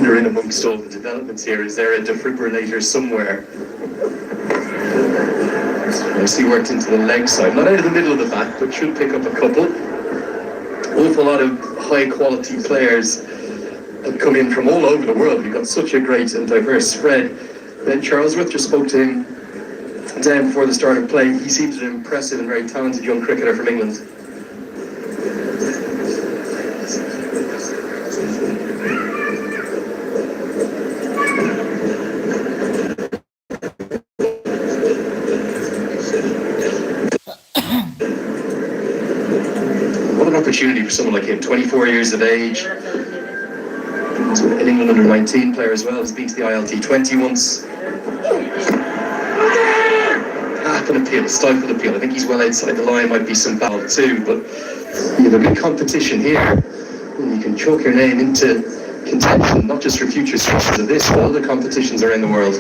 wonder in amongst all the developments here, is there a defibrillator somewhere? Nicely worked into the leg side, not out of the middle of the bat, but should pick up a couple. Awful lot of high quality players have come in from all over the world. We've got such a great and diverse spread. Then Charlesworth, just spoke to him down before the start of play. He seems an impressive and very talented young cricketer from England. What an opportunity for someone like him, 24 years of age. He's an England under-19 player as well. He's been to the ILT20 once. Half an appeal, stifled appeal. I think he's well outside the line, might be some foul too, but you have a good competition here. You can chalk your name into contention, not just for future sessions of this, but other competitions around the world.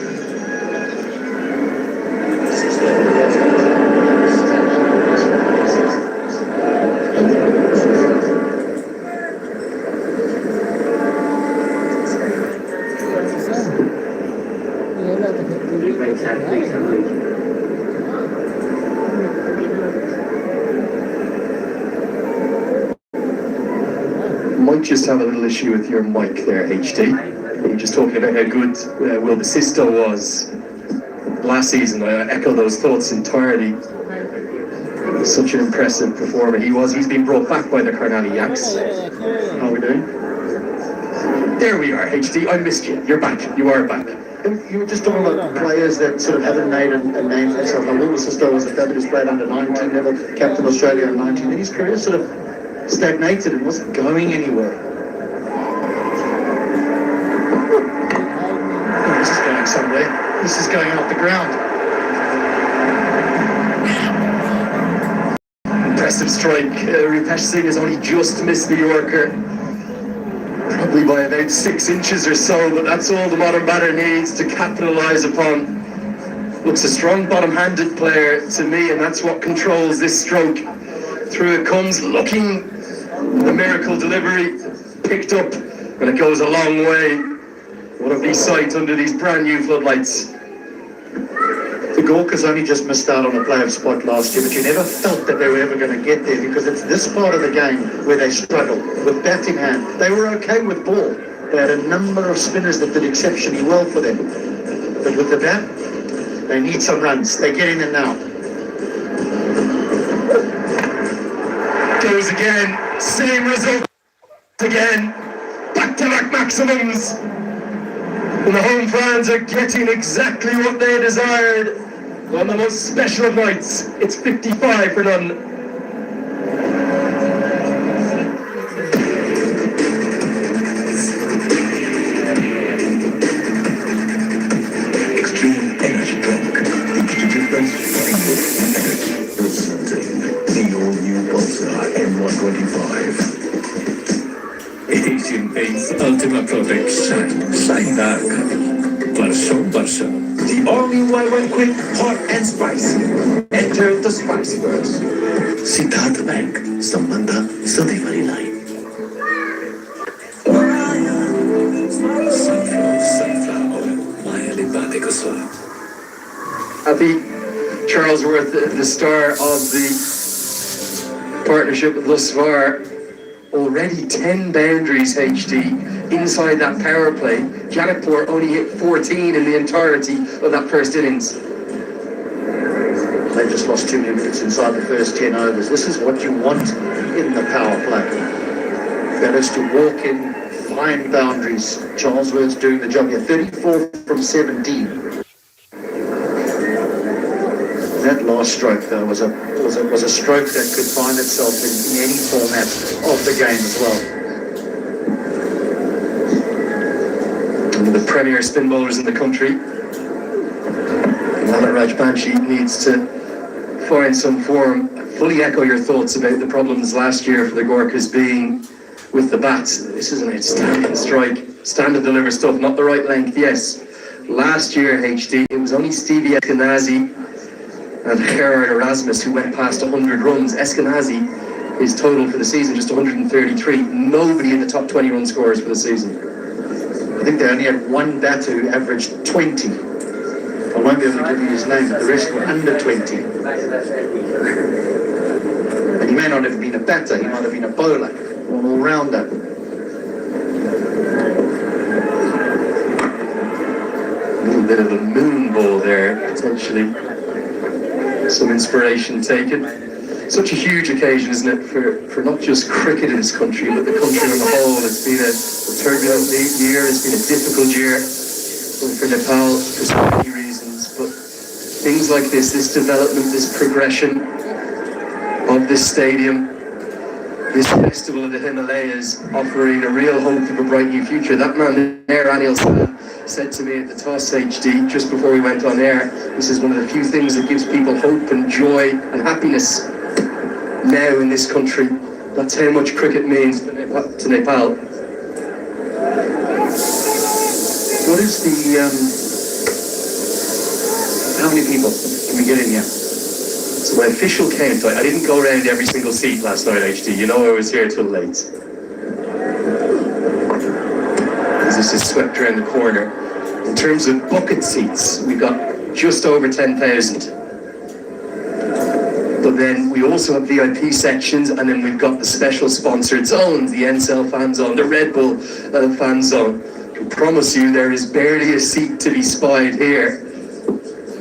Might just have a little issue with your mic there, HD. You were just talking about how good Will Basisto was last season. I echo those thoughts entirely. Such an impressive performer he was. He's been brought back by the Carnally Yaks. How are we doing? There we are, HD. I missed you. You're back. You are back. You were just talking about players that sort of haven't made a name for themselves. Will Basisto was a fabulous player under 19, never captain Australia under 19. And his career sort of stagnated and wasn't going anywhere. Oh, this is going somewhere. This is going off the ground. Impressive strike. Rupesh Singh has only just missed the Yorker. Probably by about 6 inches or so, but that's all the modern batter needs to capitalise upon. Looks a strong bottom-handed player to me, and that's what controls this stroke. Through it comes, looking. The miracle delivery picked up, and it goes a long way. What a sight under these brand new floodlights. The Gorkhas only just missed out on a playoff spot last year, but you never felt that they were ever going to get there, because it's this part of the game where they struggle with bat in hand. They were okay with ball. They had a number of spinners that did exceptionally well for them. But with the bat, they need some runs. They get in and now. Goes again. Same result again. Back-to-back maximums. And the home fans are getting exactly what they desired on the most special of nights. It's 55 for none. Extreme energy drink. Introduced energy. Presenting the all-new Pulsar M125. Asian Paints Ultimate Protect Shine Dark. Varsho. The all-new Y1 Quick, hot and spicy. Enter the spicy verse. Siddharth Bank. Sambandha Sadevali Line. Sunflower oil. Mayali Badekaswa. Happy Charlesworth, the star of the partnership thus far. Already 10 boundaries, HD, inside that power play. Janakpur only hit 14 in the entirety of that first innings. They just lost 2 wickets inside the first 10 overs. This is what you want in the power play. That is to walk in, find boundaries. Charlesworth's doing the job here. 34 from 17. That last stroke, though, was a stroke that could find itself in any format of the game as well. One of the premier spin bowlers in the country. Now that Rajbanshi needs to find some form. I fully echo your thoughts about the problems last year for the Gorkhas being with the bats. This is an outstanding strike. Stand and deliver stuff, not the right length, yes. Last year, HD, it was only Stevie Eskenazi and Gerard Erasmus who went past 100 runs. Eskenazi, his total for the season, just 133. Nobody in the top 20 run scorers for the season. think they only had one batter who averaged 20. I won't be able to give you his name, but the rest were under 20. And he may not have been a batter, he might have been a bowler, or an all-rounder. A little bit of a moon ball there, potentially. Some inspiration taken. Such a huge occasion, isn't it, for not just cricket in this country, but the country on the whole. It's been a turbulent year, it's been a difficult year for Nepal for so many reasons, but things like this development, this progression of this stadium, this festival of the Himalayas, offering a real hope of a bright new future. That man there, Anil said to me at the toss, HD, just before we went on air, this is one of the few things that gives people hope and joy and happiness now in this country. That's how much cricket means to Nepal. What is the, how many people can we get in here? So my official count, I didn't go around every single seat last night, HD. You know I was here till late. As this is swept around the corner. In terms of bucket seats, we've got just over 10,000. But then we also have VIP sections, and then we've got the special sponsored zones, the NCL fan zone, the Red Bull fan zone. I can promise you there is barely a seat to be spied here.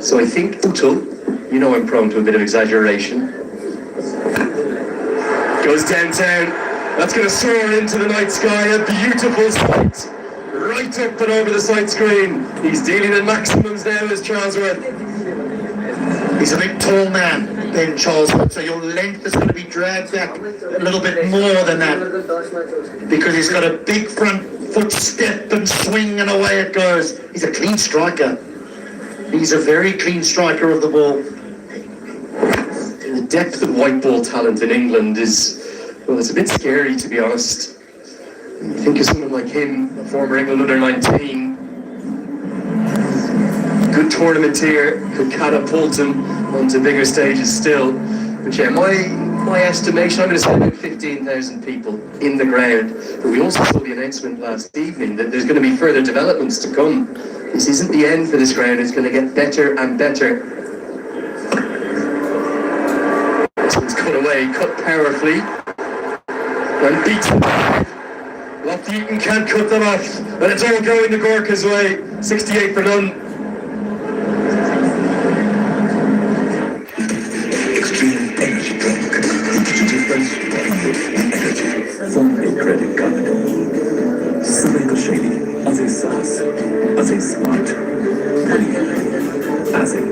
So I think total, you know I'm prone to a bit of exaggeration. Goes downtown. That's going to soar into the night sky. A beautiful sight. Right up and over the sight screen. He's dealing in maximums now as Charlesworth. He's a big tall man, Ben Charlesworth, so your length is going to be dragged back a little bit more than that, because he's got a big front foot step and swing, and away it goes. He's a clean striker. He's a very clean striker of the ball. The depth of white ball talent in England is, well, it's a bit scary, to be honest. You think of someone like him, a former England under-19, good tournamenteer, could catapult him onto bigger stages still. But yeah, my estimation, I'm going to say about 15,000 people in the ground. But we also saw the announcement last evening that there's going to be further developments to come. This isn't the end for this ground, it's going to get better and better. This one's cut away, cut powerfully, and beaten. Lofty Eaton can't cut them off, and it's all going the Gorkhas' way, 68 for none. Extreme energy drink. The difference in energy from a credit card. समय को शैली अझै साहस अझै smart अनि आजै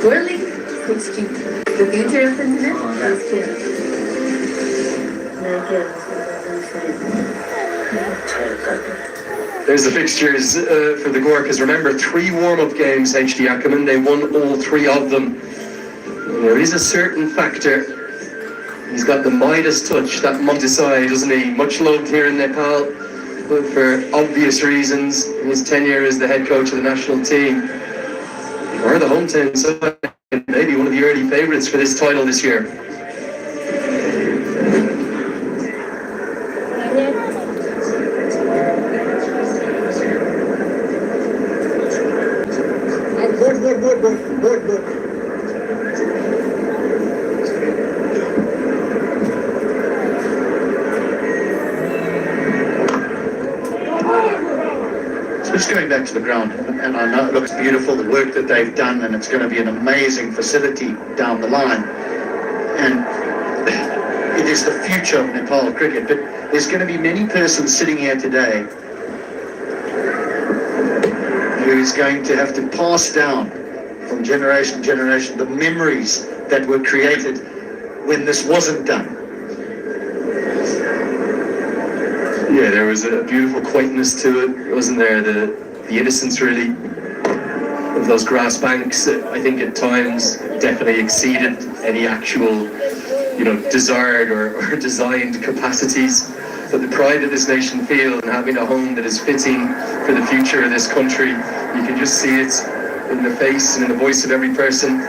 Worldly, it's cheap. The future of the internet is here. There's the fixtures for the Gorkhas. Remember, 3 warm-up games, HD Ackerman. They won all 3 of them. And there is a certain factor. He's got the Midas touch, that Montesai, doesn't he? Much loved here in Nepal, but for obvious reasons. His tenure as the head coach of the national team. Or the hometown side, maybe one of the early favourites for this title this year. Just going back to the ground, and I know it looks beautiful, the work that they've done, and it's going to be an amazing facility down the line. And it is the future of Nepal cricket, but there's going to be many persons sitting here today who is going to have to pass down from generation to generation the memories that were created when this wasn't done. Yeah, there was a beautiful quaintness to it, wasn't there? The innocence, really, of those grass banks. I think at times definitely exceeded any actual, desired or designed capacities. But the pride that this nation feels in having a home that is fitting for the future of this country, you can just see it in the face and in the voice of every person,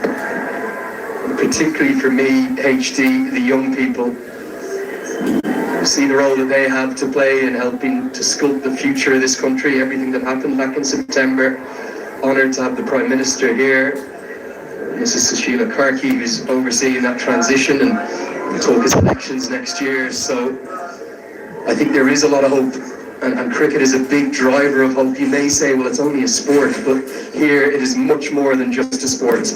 particularly for me, HD, the young people. See the role that they have to play in helping to sculpt the future of this country, everything that happened back in September. Honoured to have the Prime Minister here, Mrs. Sushila Karki, who's overseeing that transition and talk his elections next year. So I think there is a lot of hope, and cricket is a big driver of hope. You may say, well, it's only a sport, but here it is much more than just a sport.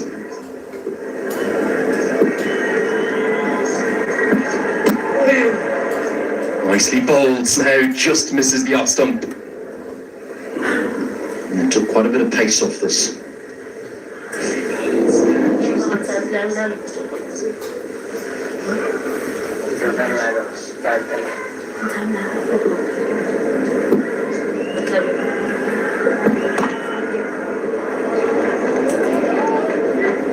Nicely bowled, now just misses the off stump. And it took quite a bit of pace off this.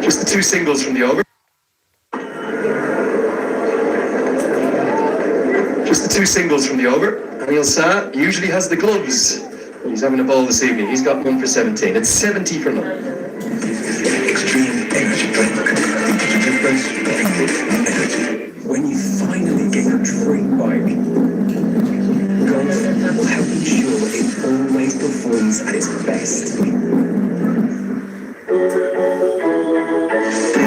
Just the 2 singles from the over. Just the 2 singles from the over. Anil Shah usually has the gloves. He's having a ball this evening. He's got 1 for 17. It's 70 for none. Extreme energy drink. The difference between energy. When you finally get your dream bike, Golf will help ensure it always performs at its best. Are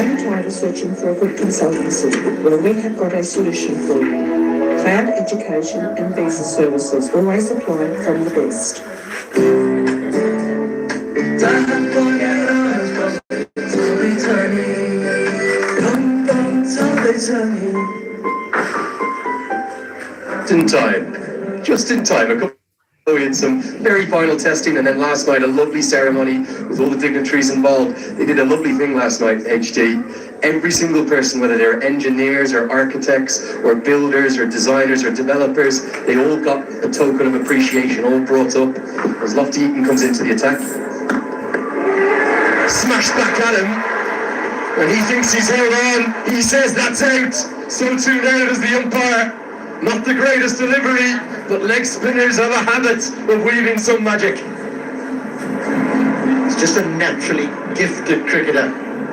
you tired of searching for a good consultancy? Well, we have got a solution for you. Cloud education and visa services, always apply from the best. Just in time. A couple we had some very final testing, and then last night a lovely ceremony with all the dignitaries involved. They did a lovely thing last night, HD. Every single person, whether they're engineers or architects or builders or designers or developers, they all got a token of appreciation, all brought up as Lofty Eaton comes into the attack. Smashed back at him, and he thinks he's held on. He says that's out. So too now does the umpire. Not the greatest delivery, but leg spinners have a habit of weaving some magic. He's just a naturally gifted cricketer,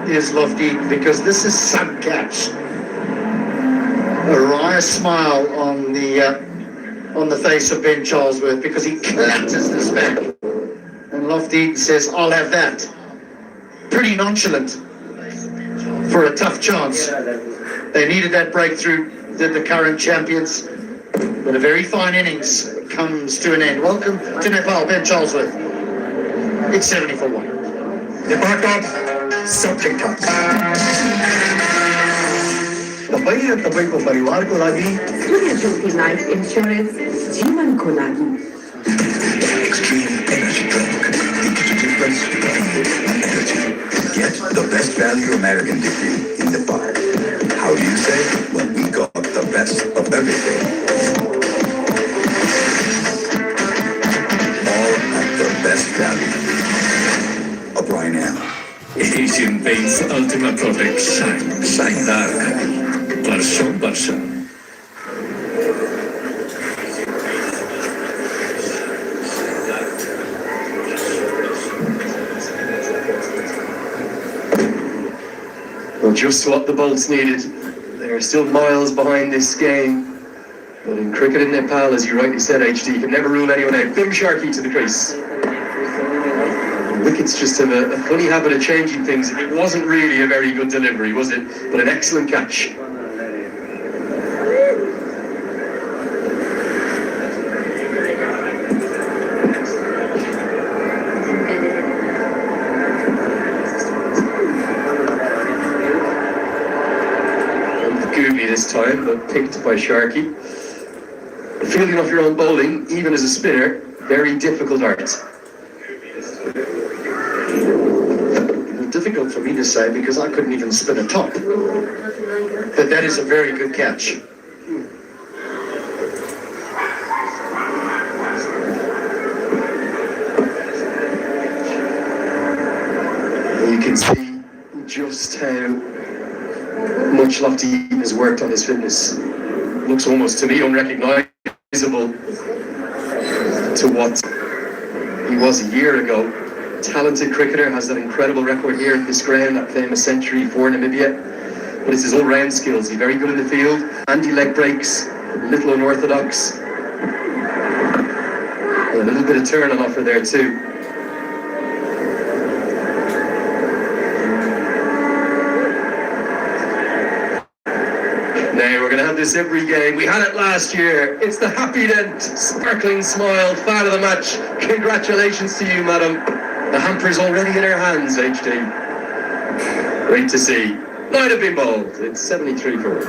is Lofty, because this is sub catch. A wry smile on the face of Ben Charlesworth because he clatters this back. And Lofty says, I'll have that. Pretty nonchalant for a tough chance. They needed that breakthrough, the current champions. But a very fine innings comes to an end. Welcome to Nepal, Ben Charlesworth. It's 70 for 1. Nepal subject top. तपाईँ र तपाईको परिवारको लागि Surya Life Insurance, जीवनको लागि. Extreme energy drink. The difference between energy. Get the best value American degree in the park. How do you say? Well, we got the best of everything. All at the best value. Apply now. Asian Paints Ultimate Protect Shine. Shine dark. Barsha. Well, just what the Bolts needed. They're still miles behind this game. But in cricket in Nepal, as you rightly said, HD, you can never rule anyone out. Bim Sharkey to the crease. Wickets just have a funny habit of changing things. It wasn't really a very good delivery, was it? But an excellent catch. This time, but picked by Sharkey. Fielding off your own bowling, even as a spinner, very difficult art. Difficult for me to say because I couldn't even spin a top. But that is a very good catch. You can see just how much Lofty has worked on his fitness. Looks almost to me unrecognisable to what he was a year ago. talented cricketer, has that incredible record here at this ground, that famous century for Namibia. But it's his all-round skills. He's very good in the field, anti-leg breaks, a little unorthodox. And a little bit of turn on offer there too. Now we're going to have this every game. We had it last year. It's the happy dent, sparkling smile, fan of the match. Congratulations to you, madam. The hamper's already in her hands, HD. Great to see. Might have been bold. It's 73 for her.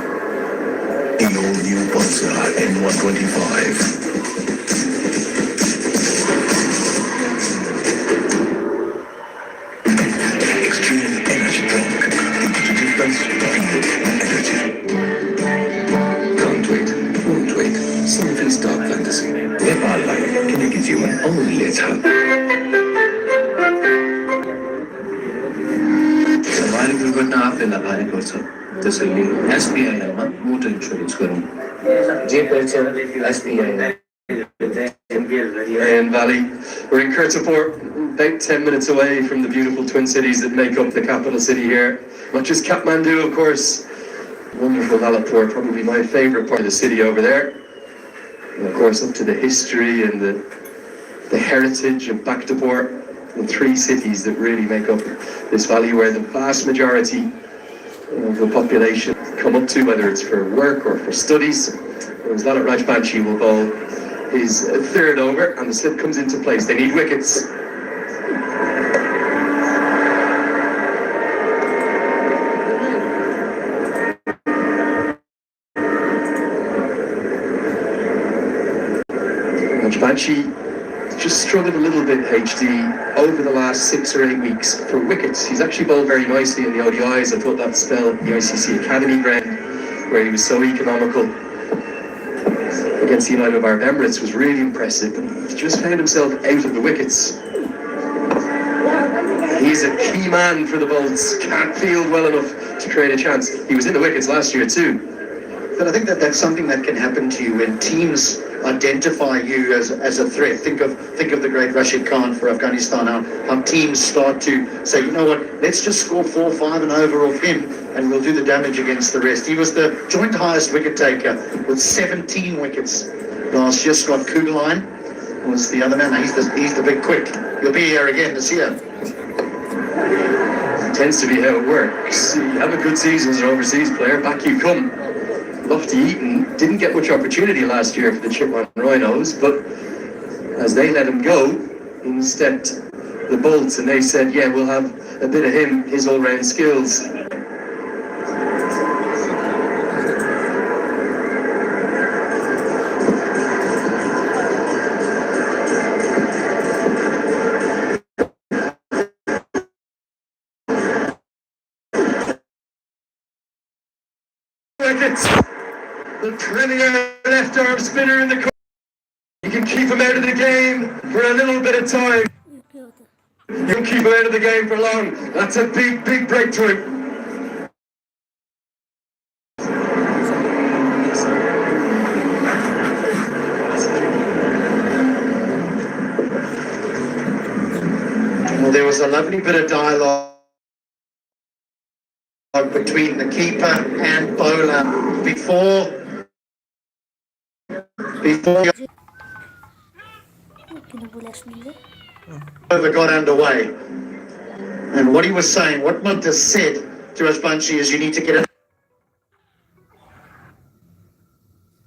The all-new Pulsar N125. Extreme energy drink. The difference between energy. Can't wait, won't wait. Something dark fantasy. Nepal can give you an only time. सवारी दुर्घटना आपले भएको छ त्यसैले एसपीआईमा motor insurance गरौँ जे पर्छ SPI And Valley, we're in Kirtipur, about 10 minutes away from the beautiful twin cities that make up the capital city here. Not just Kathmandu, of course, wonderful Janakpur, probably my favourite part of the city over there. And of course up to the history and the heritage of Bhaktapur, the three cities that really make up this valley where the vast majority of the population come up to, whether it's for work or for studies. Whereas that at Rajbanshi will bowl is a third over and the slip comes into place. They need wickets. Rajbanshi just struggled a little bit, HD, over the last 6 or 8 weeks for wickets. He's actually bowled very nicely in the ODIs. I thought that spell at the ICC Academy ground, where he was so economical against the United Arab Emirates, was really impressive, but he just found himself out of the wickets. He's a key man for the Bolts, can't field well enough to create a chance. He was in the wickets last year too. But I think that's something that can happen to you when teams identify you as a threat. Think of the great Rashid Khan for Afghanistan, how teams start to say, you know what, let's just score 4, 5 and over off him and we'll do the damage against the rest. He was the joint highest wicket taker with 17 wickets last year. Scott Kugelheim was the other man. He's the big quick. He'll be here again this year. Tends to be how it works. You have a good season as an overseas player, back you come. Lofty Eaton didn't get much opportunity last year for the Chipman Rhinos, but as they let him go, in stepped the Bolts and they said, yeah, we'll have a bit of him, his all-round skills. The premier left arm spinner in the corner. You can keep him out of the game for a little bit of time. You can keep him out of the game for long. That's a big, big breakthrough. Well, there was a lovely bit of dialogue between the keeper and bowler before over got underway. And what he was saying, what Munter said to Rajbanshi is you need to get it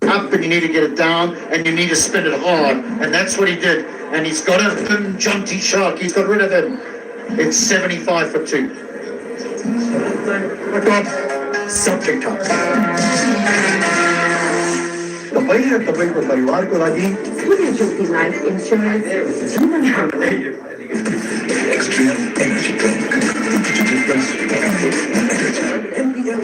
up and you need to get it down and you need to spin it hard. And that's what he did. And he's got a thin, jaunty shark. He's got rid of him. It's 75 for 2. Subject तपाईँले तपाईँको परिवारको लागि Life insurance, human Extreme energy drink. The difference between energy. NPL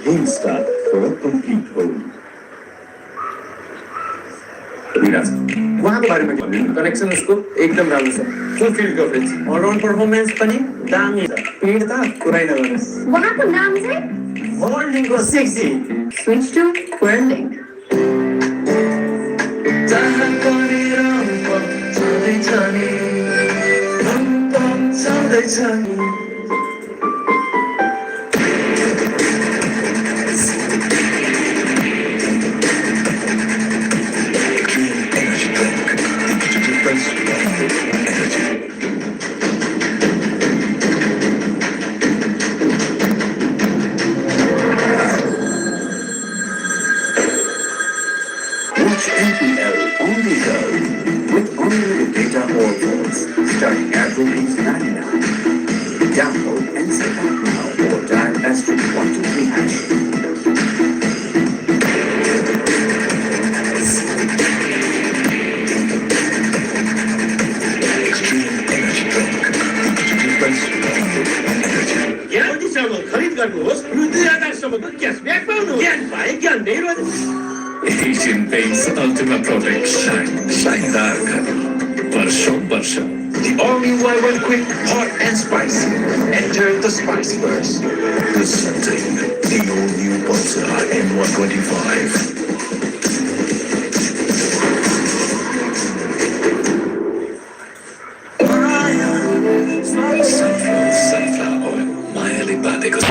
Game start for a complete hold. Uहाँको बारेमा connection उसको एकदम राम्रो छ full field coverage all-round performance पनि दामी छ स्पिड त कुरै नगर्नुहोस् उहाँको नाम चाहिँ वर्ल्डिङको 60 स्विच टु वर्ल्डिङ जहाँ पनि रम्प छँदैछ नि रम्प छँदैछ नि Watch NPL on the go with unlimited data all phones starting at ₹99. Download and set up now or dial *123#. Extreme energy drink. The difference energy. ज्ञानसम्म खरिद गर्नुहोस् रु 2000 सम्मको क्यासब्याक पाउनुहोस् ज्ञान पाए ज्ञान नै Asian Paints Ultimate Protect Shine. Shaindar Varsho Varsho. The all-new Y1 Quick, hot and spicy. Enter the spice first. Presenting the all-new Pulsar M125. Sunflower oil, Mayali Badeko.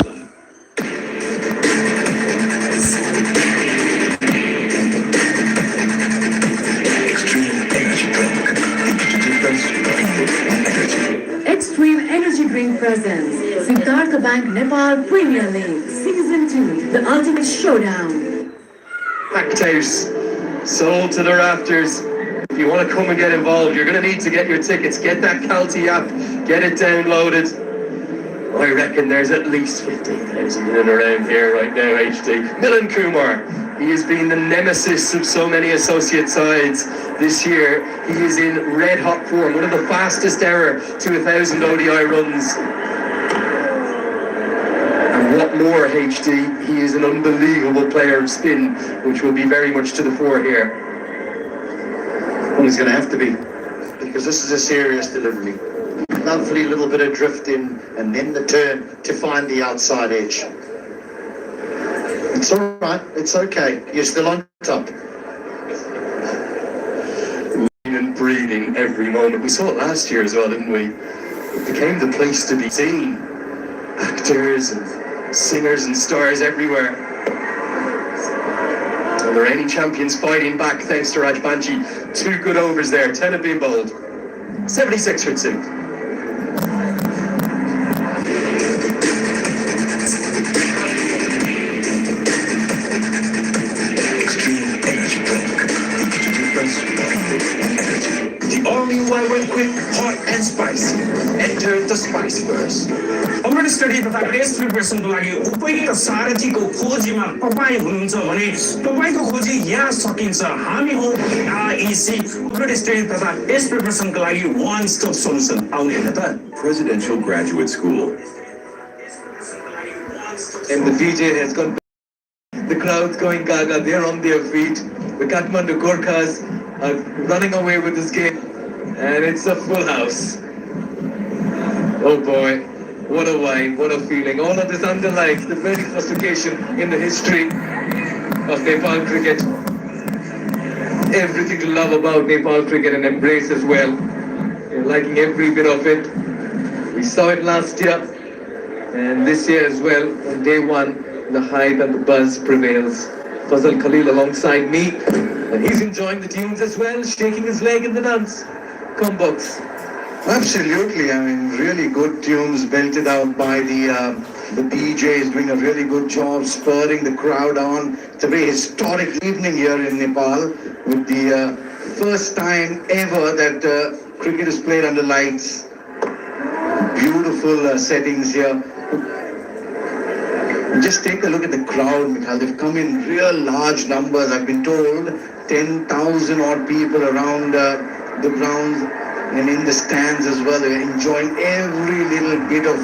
Extreme Energy Drink presents Siddhartha Bank Nepal Premier League Season 2, the ultimate showdown. Packed out, sold to the rafters. If you want to come and get involved, you're going to need to get your tickets. Get that Calty app, get it downloaded. I reckon there's at least 15,000 in and around here right now, HD. Milan Kumar, he has been the nemesis of so many associate sides this year. He is in red hot form, one of the fastest ever to 1,000 ODI runs. And what more, HD, he is an unbelievable player of spin, which will be very much to the fore here. Well, he's going to have to be, because this is a serious delivery. Lovely little bit of drift in, and then the turn to find the outside edge. It's all right. It's okay. You're still on top. Living and breathing every moment. We saw it last year as well, didn't we? It became the place to be seen. Actors and singers and stars everywhere. And the reigning champions fighting back thanks to Raj Banji. 2 good overs there. 10 have been bowled. 76 for 2. all-new Y1 Quick, hot and spicy. Enter the spice first. Amrit study तथा test प्रिपरेसनको लागि उपयुक्त सारथीको खोजीमा तपाईँ हुनुहुन्छ भने तपाईँको खोजी यहाँ सकिन्छ। हामी हौ आइसी अमृत स्टडी तथा टेस्ट प्रिपरेसनको लागि वान स्टप सोल्युसन। आउने हेर्न त Presidential Graduate School. And the DJ has gone. The crowd's going gaga. They're on their feet. The Kathmandu Gorkhas are running away with this game, and it's a full house. Oh boy, what a vibe, what a feeling. All of this underlines the very first occasion in the history of Nepal cricket. Everything to love about Nepal cricket and embrace as well. You're liking every bit of it. We saw it last year, and this year as well. On day one, the hype and the buzz prevails. Fazal Khalil alongside me, and he's enjoying the tunes as well, shaking his leg in the dance. Come, Bucks. Absolutely, I mean, really good tunes belted out by the DJs, doing a really good job spurring the crowd on. It's a very historic evening here in Nepal, with the first time ever that cricket is played under lights. Beautiful settings here. Just take a look at the crowd, Mikhal. They've come in real large numbers. I've been told 10,000 odd people around the grounds and in the stands as well. They're enjoying every little bit of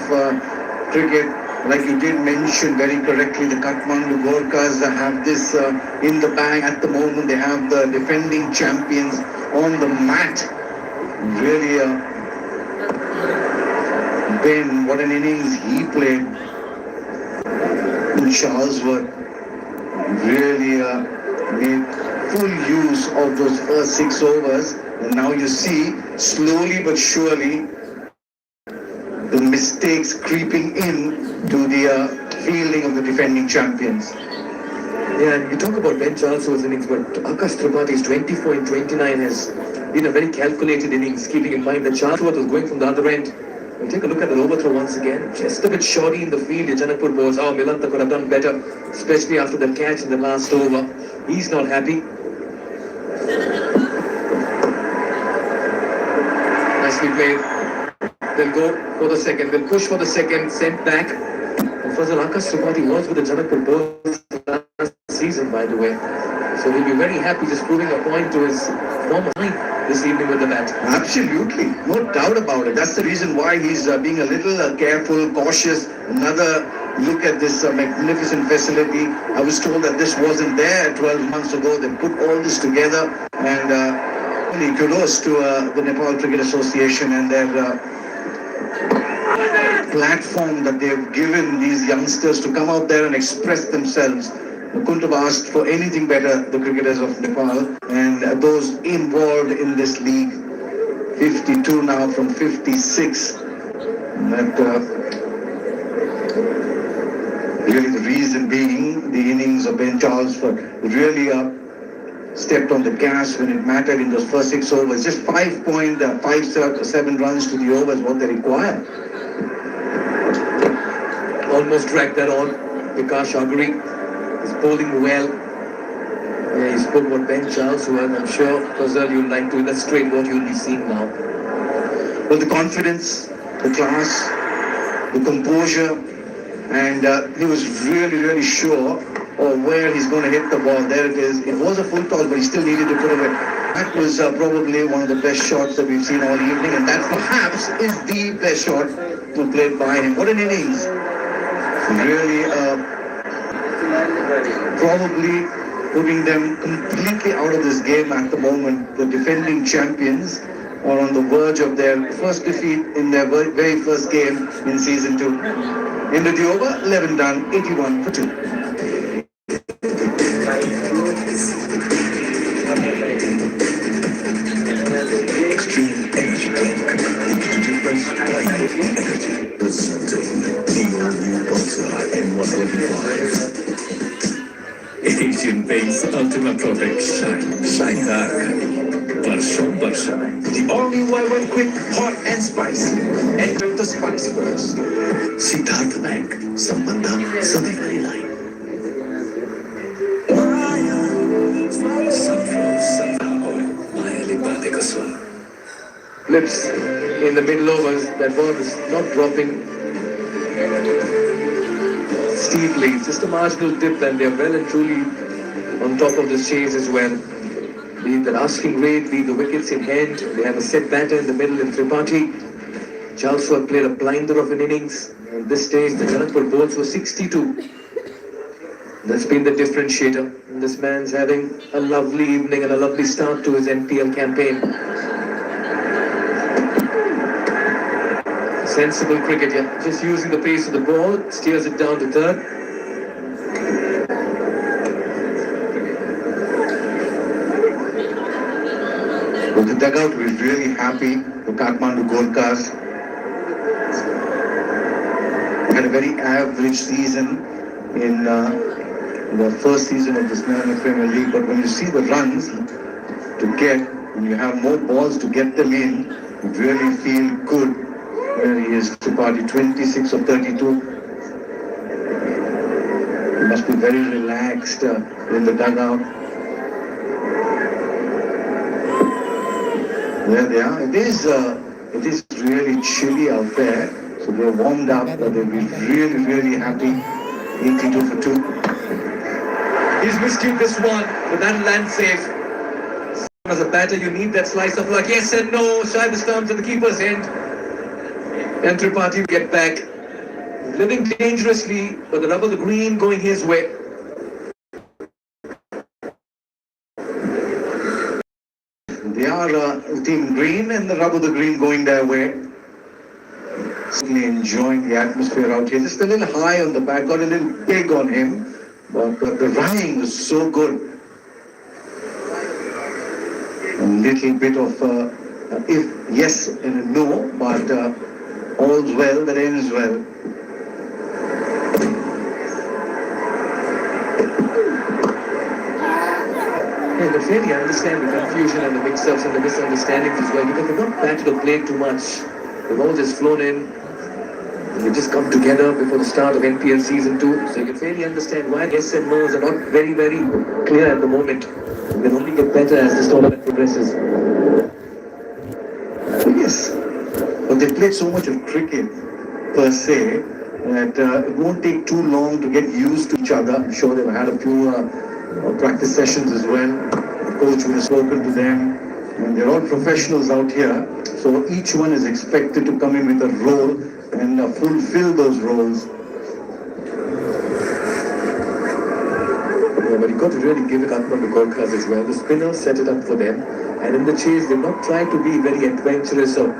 cricket. like you did mention very correctly, the Kathmandu Gorkhas have this in the bag at the moment. They have the defending champions on the mat. Really, Ben, what an innings he played. Charlesworth really made full use of those first 6 overs. And now you see, slowly but surely, the mistakes creeping in to the fielding of the defending champions. Yeah, and you talk about Ben Charlesworth's innings, but Akash Tripathi's 24 and 29 has been a very calculated innings, keeping in mind that Charlesworth was going from the other end. We'll take a look at the overthrow once again. Just a bit shoddy in the field. The Janakpur balls. Oh, Milanta could have done better, especially after the catch in the last over. He's not happy. Nicely played. They'll go for the second. They'll push for the second. Sent back. Fazal Akash Tripathi was with the Janakpur balls last season, by the way. So he'll be very happy just proving a point to his former line this evening with the bat. Absolutely, no doubt about it. That's the reason why he's being a little careful, cautious. Another look at this magnificent facility. I was told that this wasn't there 12 months ago. They put all this together, and really kudos to the Nepal Cricket Association and their platform that they've given these youngsters to come out there and express themselves. I couldn't have asked for anything better, the cricketers of Nepal and those involved in this league. 52 now from 56. That really the reason being the innings of Ben Charlesworth really stepped on the gas when it mattered in those first 6 overs. Just 5.57 runs to the over is what they require. Almost dragged that on. Vikas Agri is bowling well. Yeah, he spoke about Ben Charlesworth. I'm sure, Fazal, you'd like to illustrate what you'll be seeing now. Well, the confidence, the class, the composure, and he was really sure of where he's going to hit the ball. There it is. It was a full toss, but he still needed to put away. That was probably one of the best shots that we've seen all evening, and that perhaps is the best shot played by him. What an innings. Really, probably putting them completely out of this game at the moment. The defending champions are on the verge of their first defeat in their very first game in season 2. Into the over, 11 done, 81 for 2. Extreme energy drink. Into difference, energy. Presenting the all-new Gorkhas N125. Asian Paints Ultimate Protect Shine Dark. Varsho. The only way went quick, hot and spicy. Enter the spice first. Siddharth Bank. Sambandha Sadivai Line. Sunflower oil. Mayali Badekaswa. Blips in the middle overs. That ball is not dropping steeply. It's just a marginal dip, and they're well and truly on top of this chase as well. Be the asking rate, be the wickets in hand. They have a set batter in the middle in Tripathi. Charlesworth played a blinder of an innings. At this stage, the Janakpur balls were 62. That's been the differentiator. And this man's having a lovely evening and a lovely start to his NPL campaign. Sensible cricket, yeah. Just using the pace of the ball, steers it down to third. Well, the dugout was really happy. The Kathmandu Gorkhas had a very average season in the first season of this Premier League. But when you see the runs to get, when you have more balls to get them in, you really feel good. Where he is, Tripathi, 26 of 32. He must be very relaxed in the dugout. There they are. It is really chilly out there. So they're warmed up. They'll be really happy. 82 for 2. He's miscued this one, but that land safe. As a batter, you need that slice of luck. Yes and no. Shy the stumps at the keeper's end. And Tripathi get back. living dangerously, but the rub of the green going his way. They are Team Green and the rub of the green going their way. Certainly enjoying the atmosphere out here. Just a little high on the back, got a little big on him, but the riding was so good. A little bit of if yes and a no, but all's well that ends well. Yeah, but really I understand the confusion and the mix-ups and the misunderstandings as well, because they've not batted or played too much. They've all just flown in, and they've just come together before the start of NPL Season 2, so you can fairly understand why yes and no's are not very, very clear at the moment. They'll only get better as this tournament progresses. Yes, but they played so much of cricket per se that it won't take too long to get used to each other. I'm sure they've had a few practice sessions as well. The coach would have spoken to them, and they're all professionals out here. So each one is expected to come in with a role and fulfill those roles. Yeah, but you got to really give it up on the Gorkhas as well. The spinners set it up for them, and in the chase they've not tried to be very adventurous or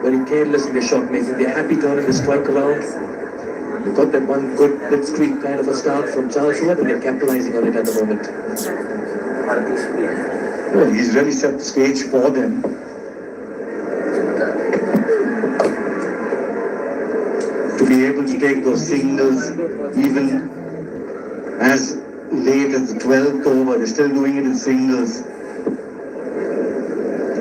very careless in their shot making. They're happy turning the strike around. They've got that one good blitzkrieg kind of a start from Charles Wood, and they're capitalizing on it at the moment. Well, he's really set the stage for them. To be able to take those singles even as late as the 12th over, they're still doing it in singles.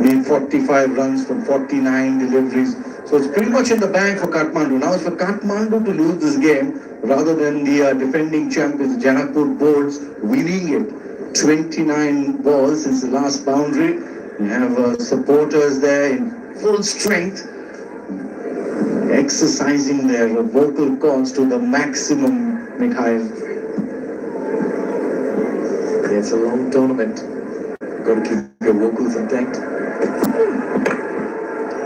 Made 45 runs from 49 deliveries. So it's pretty much in the bag for Kathmandu. Now it's for Kathmandu to lose this game rather than the defending champions, Janakpur Boards, winning it. 29 balls since the last boundary. You have supporters there in full strength, exercising their vocal cords to the maximum, Mikhail. Yeah, it's a long tournament. You've got to keep your vocals intact.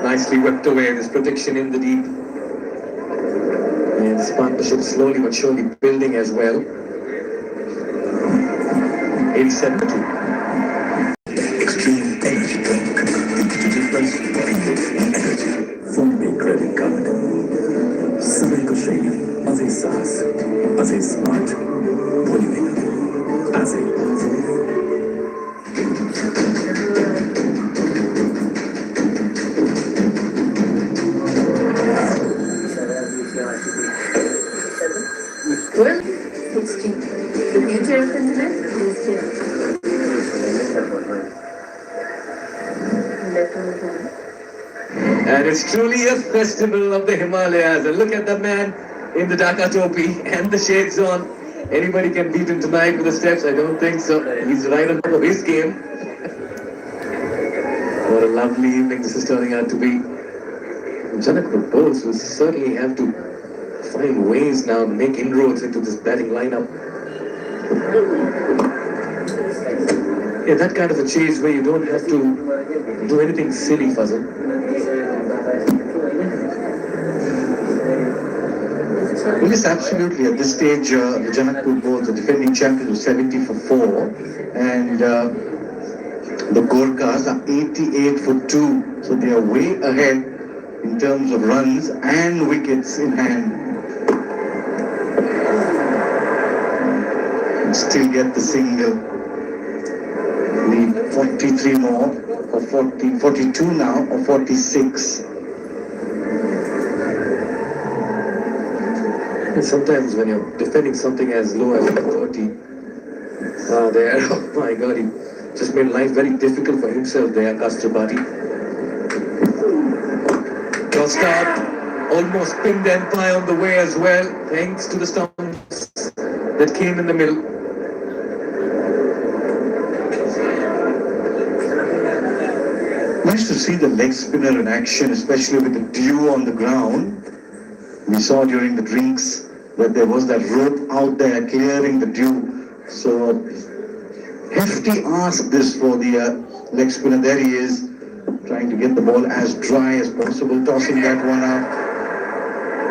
Nicely whipped away, this protection in the deep. And this partnership slowly but surely building as well. 87-2. Extreme energy drink. The difference between energy. Forming credit card. Sabay shady. As a SaaS. As a smart. Volume. As a Well, 16. The future of the internet is here. And it's truly a festival of the Himalayas. And look at the man in the Dhaka topi and the shades on. Anybody can beat him tonight with the steps? I don't think so. He's right on top of his game. What a lovely evening this is turning out to be. Janakpur Bulls will certainly have to find ways now to make inroads into this batting lineup. Yeah, that kind of a chase where you don't have to do anything silly, Fazal. Well, yes, absolutely. At this stage, the Janakpur Bulls, the defending champions, are 70 for 4, and the Gorkhas are 88 for 2. So they are way ahead in terms of runs and wickets in hand. And still get the single. Need 43 more, or 42 now, or 46. And sometimes when you're defending something as low as 30, there, oh my God, he just made life very difficult for himself there, Kastrapati. Crossed up, almost pinned Empire on the way as well, thanks to the stumps that came in the middle. Nice to see the leg spinner in action, especially with the dew on the ground. We saw during the drinks that there was that rope out there clearing the dew. So hefty ask this for the leg spinner. There he is, trying to get the ball as dry as possible, tossing that one out.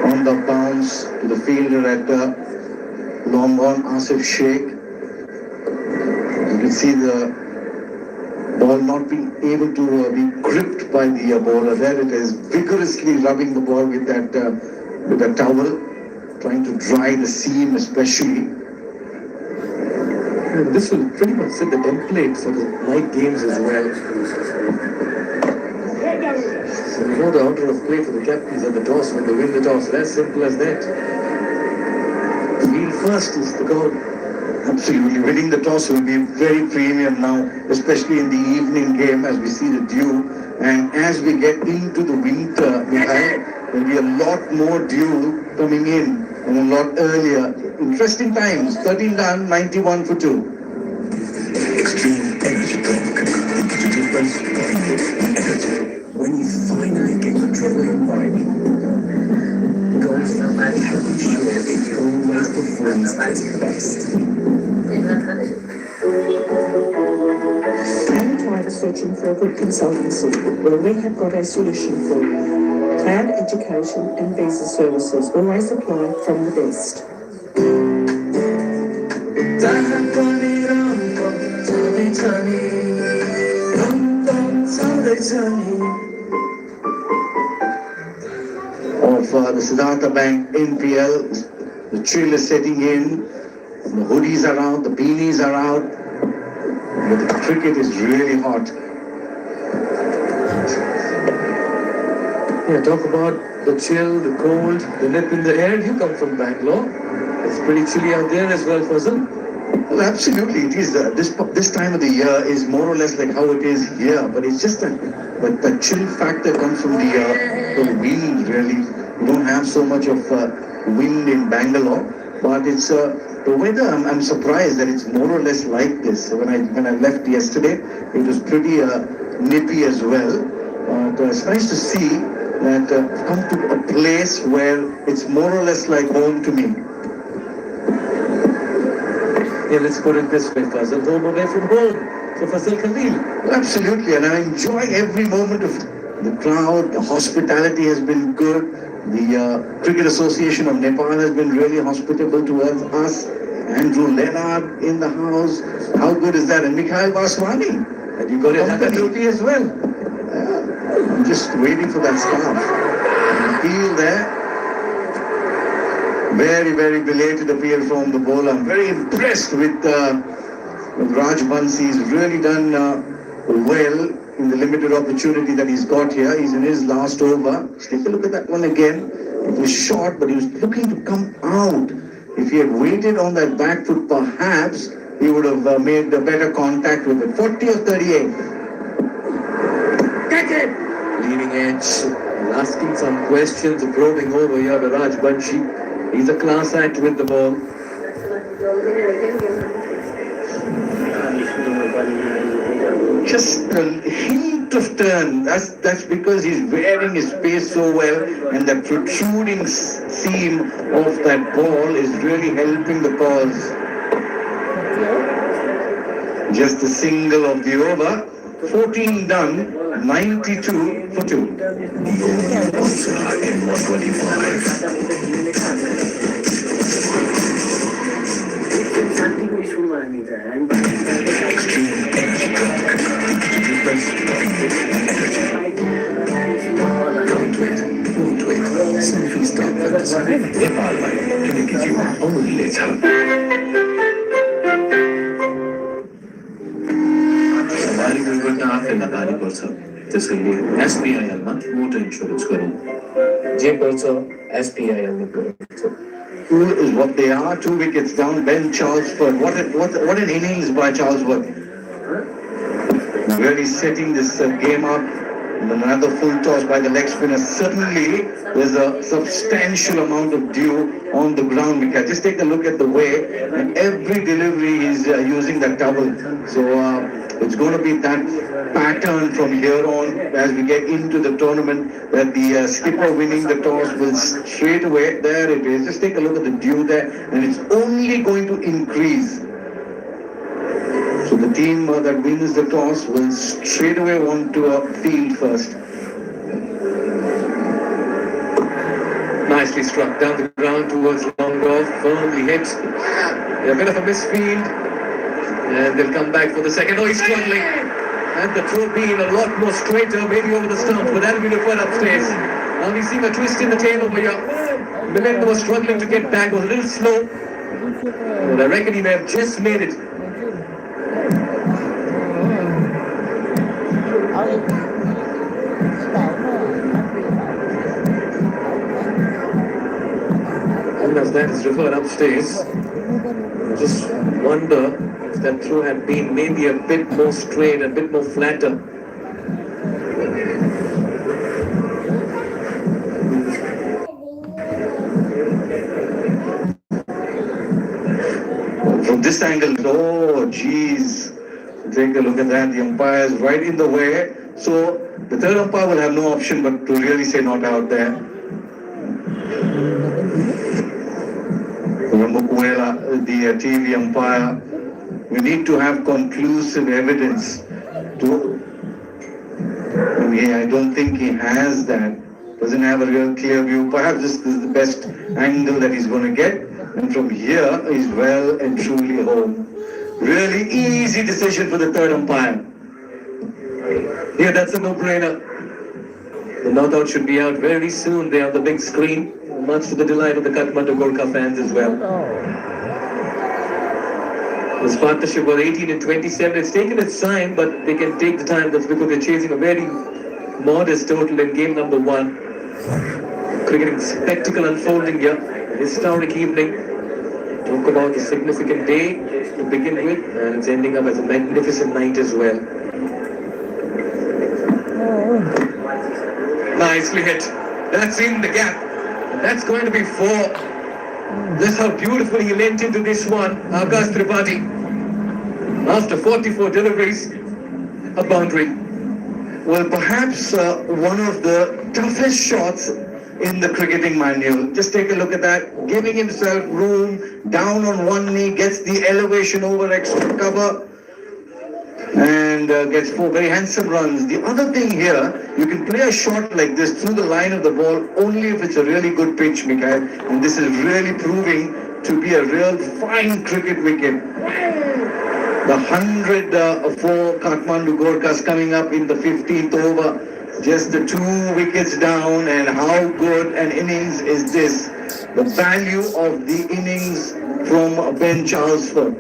on the bounce to the fielder at long on Asif Sheikh. You can see the ball not being able to be gripped by the bowler. There it is, vigorously rubbing the ball with that towel, trying to dry the seam especially. And this will pretty much set the template for the night games as well. So we know the order of play for the captains at the toss when they win the toss. As simple as that. Field first is the goal. Absolutely, winning the toss will be very premium now, especially in the evening game as we see the dew. And as we get into the winter, Mikhail, there will be a lot more dew coming in and a lot earlier. Interesting times, 13 down, 91 for 2. Extreme energy drink. Energy difference, energy. When you finally get the dribbling right, goals have sure it always performs its best. Are you tired of searching for a good consultancy? Well, we have got a solution for you. Cloud education and visa services always apply from the best. Of the Siddhartha Bank NPL, the chill is setting in, the hoodies are out, the beanies are out, but the cricket is really hot. Yeah, talk about the chill, the cold, the nip in the air. You come from Bangalore. It's pretty chilly out there as well, Fazal. Well, absolutely, it is. This time of the year is more or less like how it is here, but it's just that, but the chill factor comes from the wind. Really, you don't have so much of wind in Bangalore, but it's the weather. I'm surprised that it's more or less like this. When I left yesterday, it was pretty nippy as well. But it's nice to see that I've come to a place where it's more or less like home to me. Yeah, let's put it this way, Fazal. Home away from home. So Fazal Khalil. Absolutely, and I enjoy every moment of the crowd. The hospitality has been good. The Cricket Association of Nepal has been really hospitable towards us. Andrew Leonard in the house. How good is that? And Mikhail Vaswani. And you got a Hakatuti as well. I'm just waiting for that scarf. Appeal there. Very, very belated appeal from the bowler. I'm very impressed with Raj Bansi. He's really done well in the limited opportunity that he's got here. He's in his last over. Just take a look at that one again. It was short, but he was looking to come out. If he had waited on that back foot, perhaps he would have made a better contact with it. 40 or 38. Get it! Leading edge, asking some questions, probing over here to Raj Bansi. He's a class act with the ball. Just a hint of turn. That's because he's wearing his pace so well, and the protruding seam of that ball is really helping the cause. Just a single of the over. 14 done, 92 for 2. Extreme energy drink. Energy difference, energy. Don't wait, won't wait. Selfie stop fantasy. Nepal life can give you only time. भारी दुर्घटना आफैमा भारी पर्छ त्यसैले एसपिआइएलमा motor insurance गरौँ जे पर्छ एसपिआइएलले गर्छ Cool is what they are. 2 wickets down. Ben Charlesford. What an innings by Charlesford. Really setting this game up. And another full toss by the leg spinner. Certainly, there's a substantial amount of dew on the ground. We can just take a look at the way, and every delivery is using that towel. So it's going to be that pattern from here on as we get into the tournament, that the skipper winning the toss will straight away. There it is. Just take a look at the dew there, and it's only going to increase. So the team that wins the toss will straight away want to field first. Nice nicely struck down the ground towards long off, firmly hit. A bit of a misfield, and they'll come back for the second. Oh, he's struggling. And the throw being a lot more straighter, maybe over the stump, but that'll be referred upstairs. Now we've seen a twist in the tail over here. Milind was struggling to get back, was a little slow, but I reckon he may have just made it. And as that is referred upstairs, I just wonder if that throw had been maybe a bit more straight, a bit more flatter. From this angle, oh geez, take a look at that. The umpire is right in the way. So the third umpire will have no option but to really say not out there. Rambukuela, the TV umpire, we need to have conclusive evidence to. I don't think he has that. Doesn't have a real clear view. Perhaps this is the best angle that he's going to get. And from here, he's well and truly home. Really easy decision for the third umpire. Yeah, that's a no-brainer. The not out should be out very soon. They have the big screen, much to the delight of the Kathmandu Gorkha fans as well. This partnership was 18 and 27. It's taken its time, but they can take the time. That's because they're chasing a very modest total in game number 1. Cricketing spectacle unfolding here. Historic evening. Talk about a significant day to begin with, and it's ending up as a magnificent night as well. Nicely hit. That's in the gap. That's going to be 4. That's how beautifully he leant into this one. Akash Tripathi. After 44 deliveries, a boundary. Well, perhaps one of the toughest shots in the cricketing manual. Just take a look at that. Giving himself room, down on one knee, gets the elevation over extra cover, and gets 4 very handsome runs. The other thing here, you can play a shot like this through the line of the ball only if it's a really good pitch, Mikhail. And this is really proving to be a real fine cricket wicket. The 100 for Kathmandu Gorkhas coming up in the 15th over. Just the 2 wickets down, and how good an innings is this? The value of the innings from Ben Charlesford.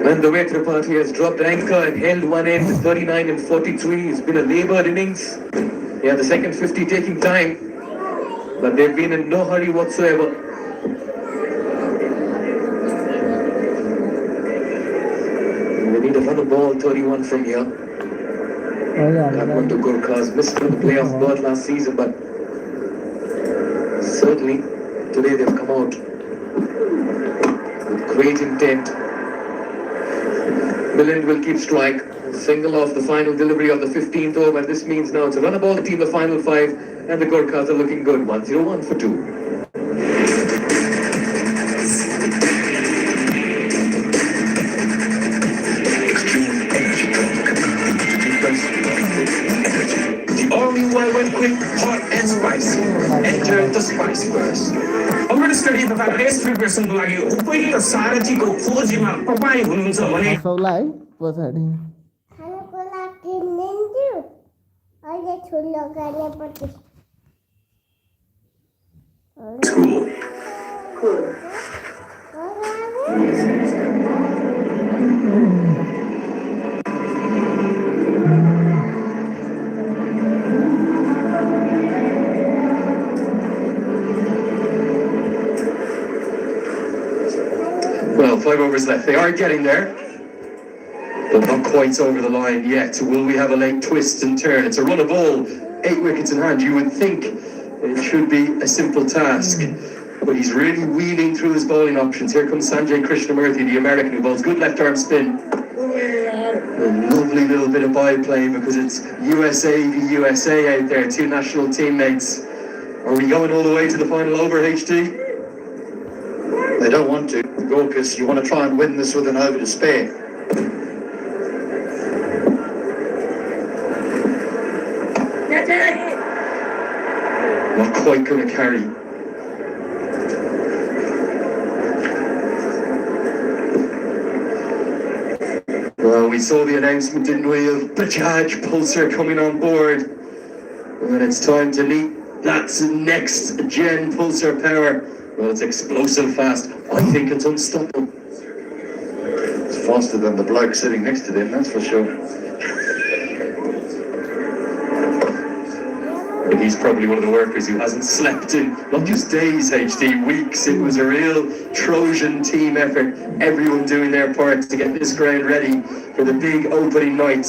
And the way Tripathi has dropped anchor and held one end to 39 and 43. It's been a laboured innings. Yeah, the second 50 taking time, but they've been in no hurry whatsoever. They need a run of ball 31 from here. Kathmandu Gorkhas missed the playoff berth last season, but certainly today they've come out with great intent. Milind will keep strike, single off the final delivery of the 15th over, and this means now it's a run ball team, the final 5, and the Gorkhas are looking good. 1-0-1 for 2. Quick, hot and spicy. Enter the spice burst. Amrit study तथा test प्रिपरेसनको लागि उपयुक्त सारथीको खोजीमा तपाईँ हुनुहुन्छ भने सबलाई पछाडि खानको लागि निन्छु अहिले ठुलो गर्ने पछि Well, 5 overs left. They are getting there, but not quite over the line yet. Will we have a late twist and turn? It's a run of ball, 8 wickets in hand. You would think it should be a simple task, but he's really wheeling through his bowling options. Here comes Sanjay Krishnamurthy, the American, who bowls good left arm spin. A lovely little bit of biplane because it's USA v USA out there, 2 national teammates. Are we going all the way to the final over, HT? They don't want to. Gorkhas, you want to try and win this with an over to spare. Not quite going to carry. Well, we saw the announcement, didn't we, of Bajaj Pulsar coming on board. And it's time to meet that next gen Pulsar power. Well, it's explosive fast. I think it's unstoppable. It's faster than the bloke sitting next to them, that's for sure. But he's probably one of the workers who hasn't slept in not just days, HD, weeks. It was a real Trojan team effort. Everyone doing their part to get this ground ready for the big opening night.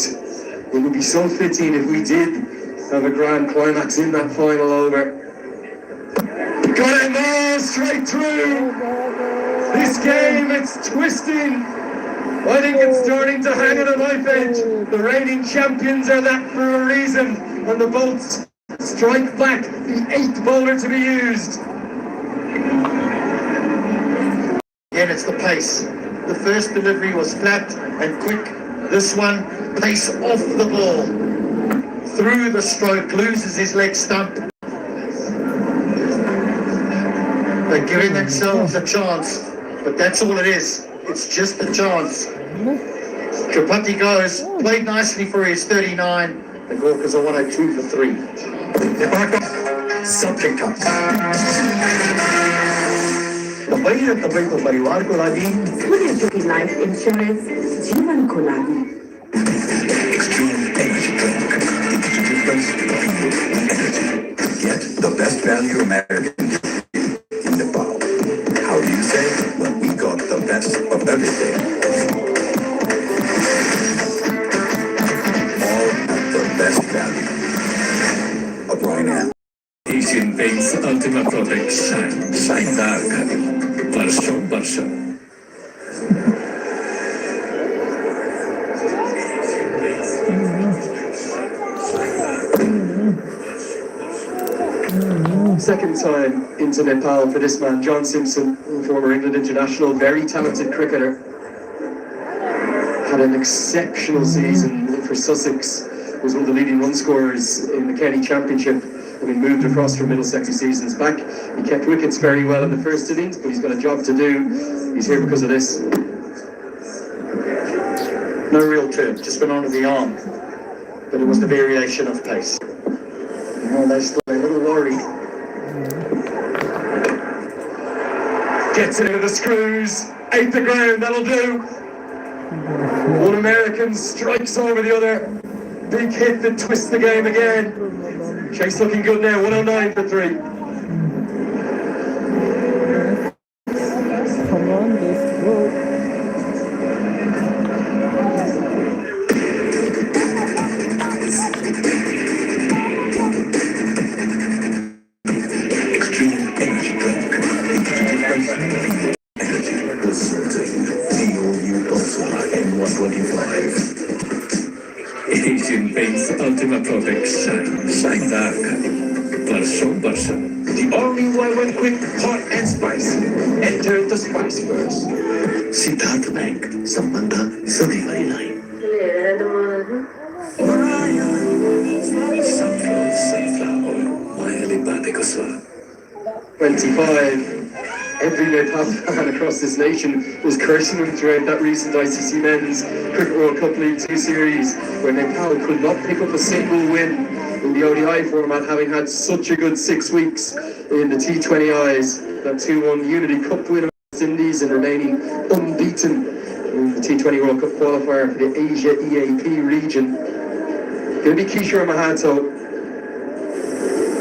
It would be so fitting if we did have a grand climax in that final over. Got it now, straight through. This game, it's twisting. I think it's starting to hang on a knife edge. The reigning champions are that for a reason, and the bolts strike back, the 8th bowler to be used. Again, it's the pace. The first delivery was flat and quick. This one, pace off the ball. Through the stroke, loses his leg stump. They're giving themselves a chance, but that's all it is. It's just a chance. Kapati goes, played nicely for his 39. The Gorkhas are 102 for 3. तपाईँको परिवारको लागि Life insurance, जीवनको लागि. Extreme Energy Drink. It's the difference between you and energy. Get the best value American in Nepal. How do you say? Well, we got the best of everything. All at the best value. Apply now. Asian Paints Ultimate Protect Shine. Shine dark. Varsho. Second time into Nepal for this man, John Simpson, former England international, very talented cricketer. Had an exceptional season for Sussex, was one of the leading run scorers in the County Championship, having moved across from Middlesex seasons back. He kept wickets very well in the first innings, but he's got a job to do. He's here because of this. No real turn, just been onto the arm. But it was the variation of pace. Oh, they're still a little worried. Gets it into the screws, 8th the ground, that'll do. One American strikes over the other. Big hit that twists the game again. Chase looking good now, 109 for 3. Asian Paints Ultimate Protect Shine. Shine dark. Varsho. The only way when quick, hot and spicy. Enter the spice first. Siddharth Bank. Sambandha Sadivaiलाई. Sunflower oil. Mayale baadeko swad. 25. Every Nepal fan across this nation was cursing him throughout that recent ICC Men's Cricket World Cup League 2 series, where Nepal could not pick up a single win in the ODI format, having had such a good 6 weeks in the T20Is. That 2-1 Unity Cup win against Indies and remaining unbeaten in the T20 World Cup qualifier for the Asia EAP region. Going to be Kishore Mahato.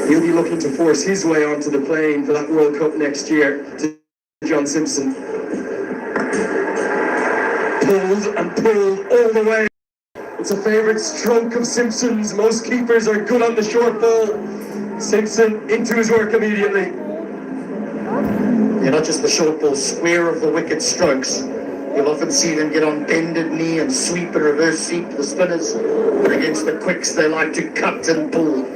He'll be looking to force his way onto the plane for that World Cup next year to John Simpson. Pulled all the way. It's a favourite stroke of Simpson's. Most keepers are good on the short ball. Simpson into his work immediately. Yeah, not just the short ball, square of the wicket strokes. You'll often see them get on bended knee and sweep and reverse sweep the spinners. But against the quicks, they like to cut and pull.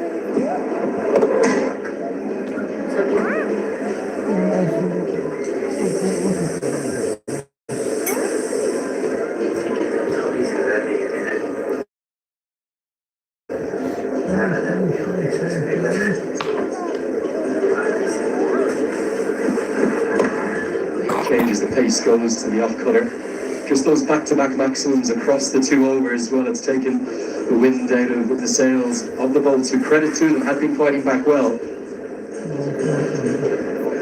pace goes to the off cutter. Just those back-to-back maximums across the 2 overs, well, it's taken the wind out of the sails of the Bolts, who, credit to them, had been fighting back well. I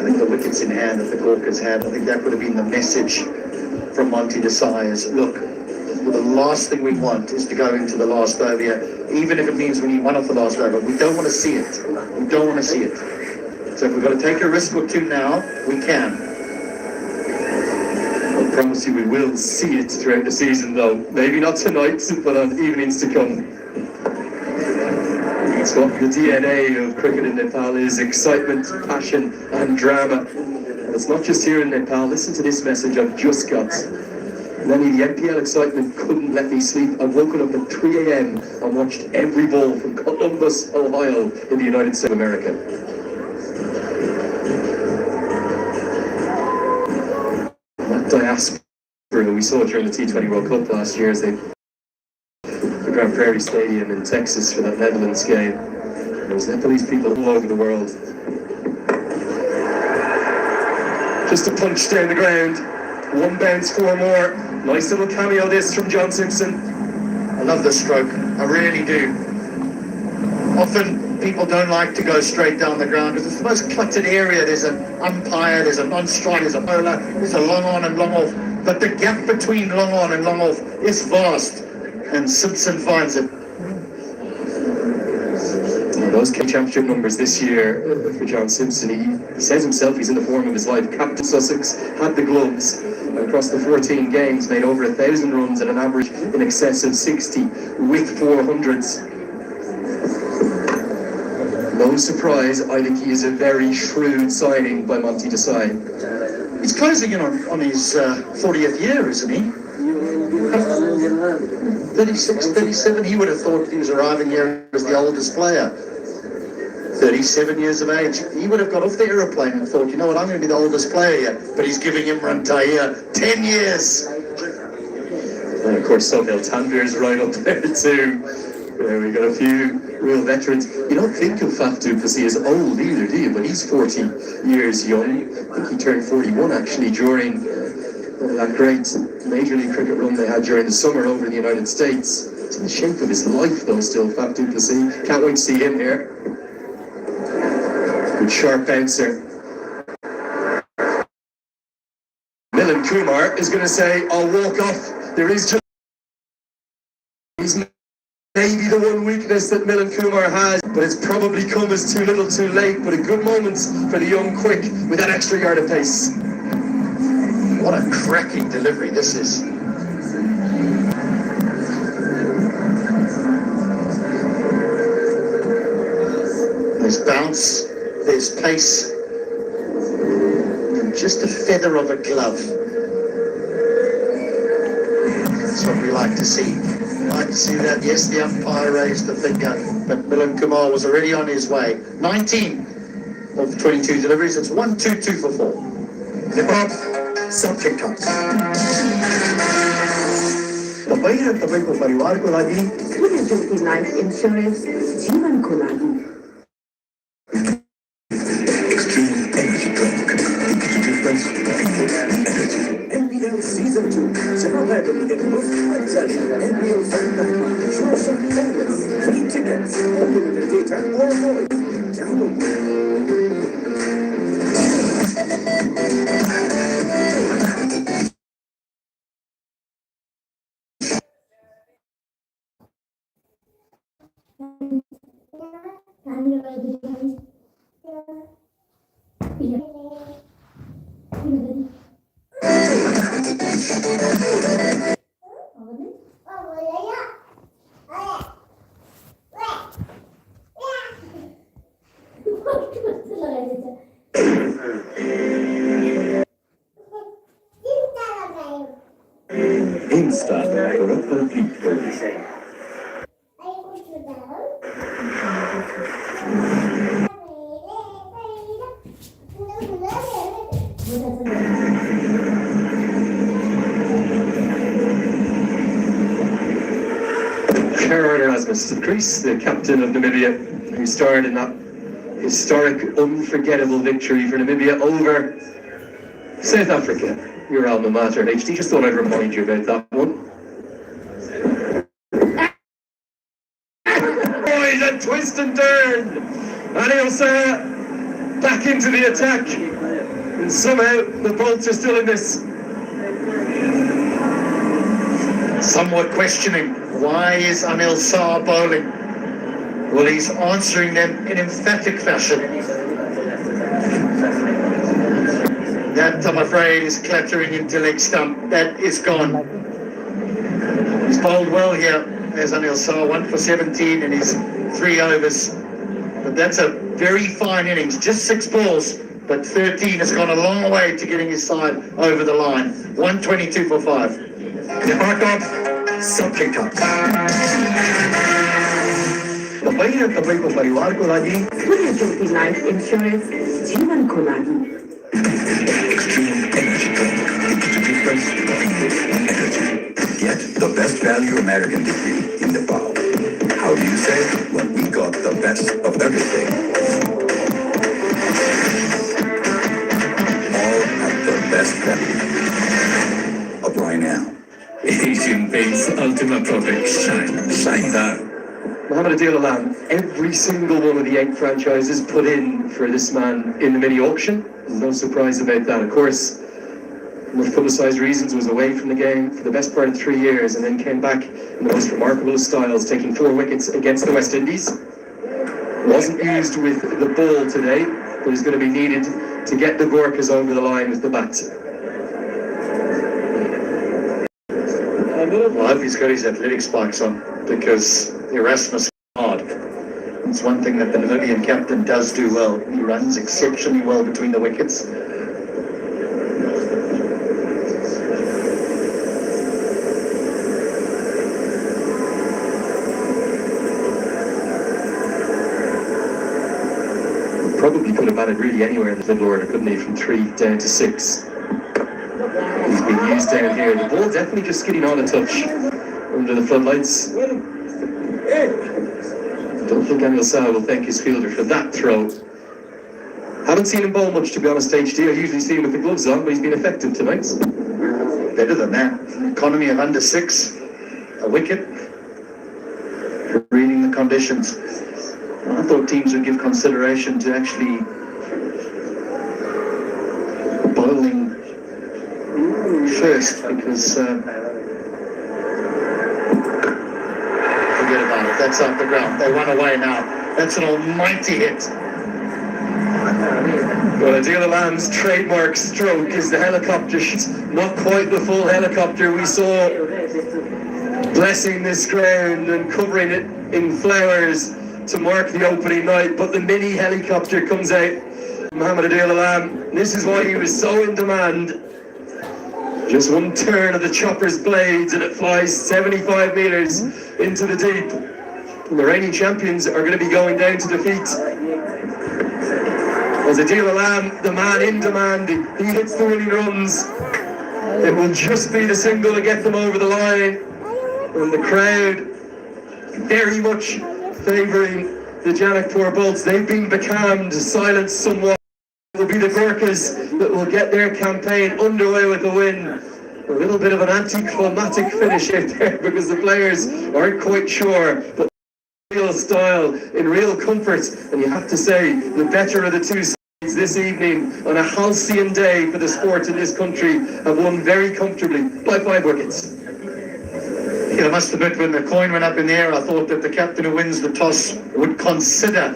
think the wickets in hand that the Gorkhas had, I think that would have been the message from Monty Desai is, look, the last thing we want is to go into the last over here, even if it means we need one off the last over. We don't want to see it. We don't want to see it. So if we've got to take a risk or two now, we can. I promise you we will see it throughout the season, though. Maybe not tonight, but on evenings to come. It's what the DNA of cricket in Nepal is: excitement, passion and drama. And it's not just here in Nepal. Listen to this message I've just got. Lenny, the NPL excitement couldn't let me sleep. I've woken up at 3 a.m. and watched every ball from Columbus, Ohio in the United States of America. That diaspora we saw during the T20 World Cup last year as they the Grand Prairie Stadium in Texas for that Netherlands game. There was Nepalese people all over the world. Just a punch down the ground. 1 bounce, 4 more. Nice little cameo this from John Simpson. I love the stroke. I really do. Often people don't like to go straight down the ground because it's the most cluttered area. There's an umpire, there's a non-strike, there's a bowler, there's a long on and long off. But the gap between long on and long off is vast. And Simpson finds it. Those championship numbers this year for John Simpson, he says himself he's in the form of his life. Captain Sussex had the gloves, and across the 14 games made over 1,000 runs at an average in excess of 60 with 400s. No surprise, I think he is a very shrewd signing by Monty Desai. He's closing in on his 40th year, isn't he? 36, 37, he would have thought he was arriving here as the oldest player. 37 years of age. He would have got off the aeroplane and thought, you know what, I'm going to be the oldest player here. But he's giving Imran Tahir 10 years. And of course, Sohail Tanvir's right up there too. We got a few real veterans. You don't think of Faf du Plessis as old either, do you? But he's 40 years young. I think he turned 41 actually during that great Major League Cricket run they had during the summer over in the United States. It's in the shape of his life though still, Faf du Plessis. Can't wait to see him here. Good sharp bouncer. Milan Kumar is going to say, I'll walk off. There is just... He's maybe the one weakness that Milan Kumar has, but it's probably come as too little too late. But a good moment for the young quick with that extra yard of pace. What a cracking delivery this is. There's bounce, there's pace, and just a feather of a glove. That's what we like to see. We like to see that. Yes, the umpire raised the finger, but Milan Kumar was already on his way. 19 of 22 deliveries. It's 1-2, 2 for 4. Nepal, subject comes. तपाईँ र तपाईको परिवारको लागि Suzuki Life Insurance जीवनको लागि Extreme energy drink. Think the difference between energy. NPL Season 2. Several heavily in most exciting NPL Sunday. Show some endless. Free tickets. Unlimited data or voice. Download. Insta for a complete solution. Erasmus Chris, the captain of Namibia, who starred in that historic, unforgettable victory for Namibia over South Africa. your alma mater. HD, just thought I'd remind you about that one. Boys, a twist and turn! And he'll back into the attack. And somehow the Bolts are still in this. Somewhat questioning, why is Anil Shah bowling? Well, he's answering them in emphatic fashion. That, I'm afraid, is clattering into leg stump. That is gone. He's bowled well here as Anil Shah, 1 for 17 in his 3 overs. But that's a very fine innings, just 6 balls, but 13 has gone a long way to getting his side over the line. 122 for 5. तपाईँको परिवारको लागि Surety Life Insurance जीवनको लागि Extreme Energy Drink. Into the difference between energy. Get the best value American degree in Nepal. How do you say? Well, we got the best of everything. All at the best value. Apply now. Asian Paints Ultimate Product Shine. Shine down. Mohamed Adil Alam, every single one of the 8 franchises put in for this man in the mini auction. No surprise about that. Of course, for publicised reasons, was away from the game for the best part of 3 years and then came back in the most remarkable of styles, taking 4 wickets against the West Indies. Wasn't used with the ball today, but is going to be needed to get the Gorkhas over the line with the bat. Well, I hope he's got his athletic spikes on, because Erasmus is hard. It's one thing that the Namibian captain does do well. He runs exceptionally well between the wickets. Probably could have batted really anywhere in the middle order, couldn't he, from 3 down to 6. He's been used down here. The ball definitely just skidding on a touch under the floodlights. Don't think Anil Shah will thank his fielder for that throw. Haven't seen him bowl much, to be honest, HD. I usually see him with the gloves on, but he's been effective tonight. Better than that. Economy of under 6, a wicket. Reading the conditions. I thought teams would give consideration to actually bowling first, because forget about it. That's off the ground. They run away now. That's an almighty hit. Well, Adil Alam's trademark stroke is the helicopter. Not quite the full helicopter we saw blessing this ground and covering it in flowers to mark the opening night, but the mini helicopter comes out. Mohamed Adil Alam, this is why he was so in demand. Just one turn of the chopper's blades and it flies 75 metres into the deep. And the reigning champions are going to be going down to defeat. As Adil Alam, the man in demand, he hits the winning runs. It will just be the single to get them over the line. And the crowd very much favouring the Janakpur Bolts. They've been becalmed, silenced somewhat. It will be the Gorkhas that will get their campaign underway with a win. A little bit of an anticlimactic finish out there because the players aren't quite sure. But real style, in real comfort, and you have to say, the better of the two sides this evening on a halcyon day for the sport in this country have won very comfortably by 5 wickets. Yeah, I must admit, when the coin went up in the air, I thought that the captain who wins the toss would consider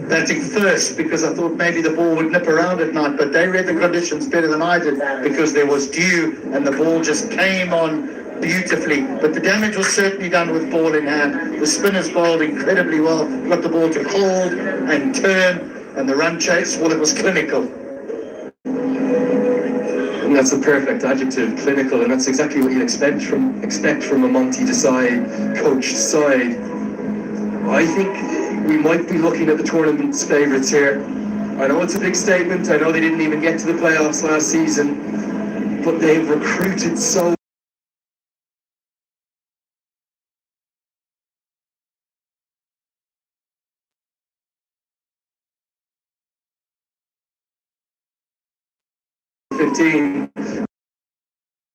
batting first, because I thought maybe the ball would nip around at night, but they read the conditions better than I did, because there was dew and the ball just came on beautifully. But the damage was certainly done with ball in hand. The spinners bowled incredibly well, got the ball to hold and turn, and the run chase, well, it was clinical. And that's the perfect adjective, clinical, and that's exactly what you expect from a Monty Desai coached side. I think we might be looking at the tournament's favourites here. I know it's a big statement, I know they didn't even get to the playoffs last season, but they've recruited so 17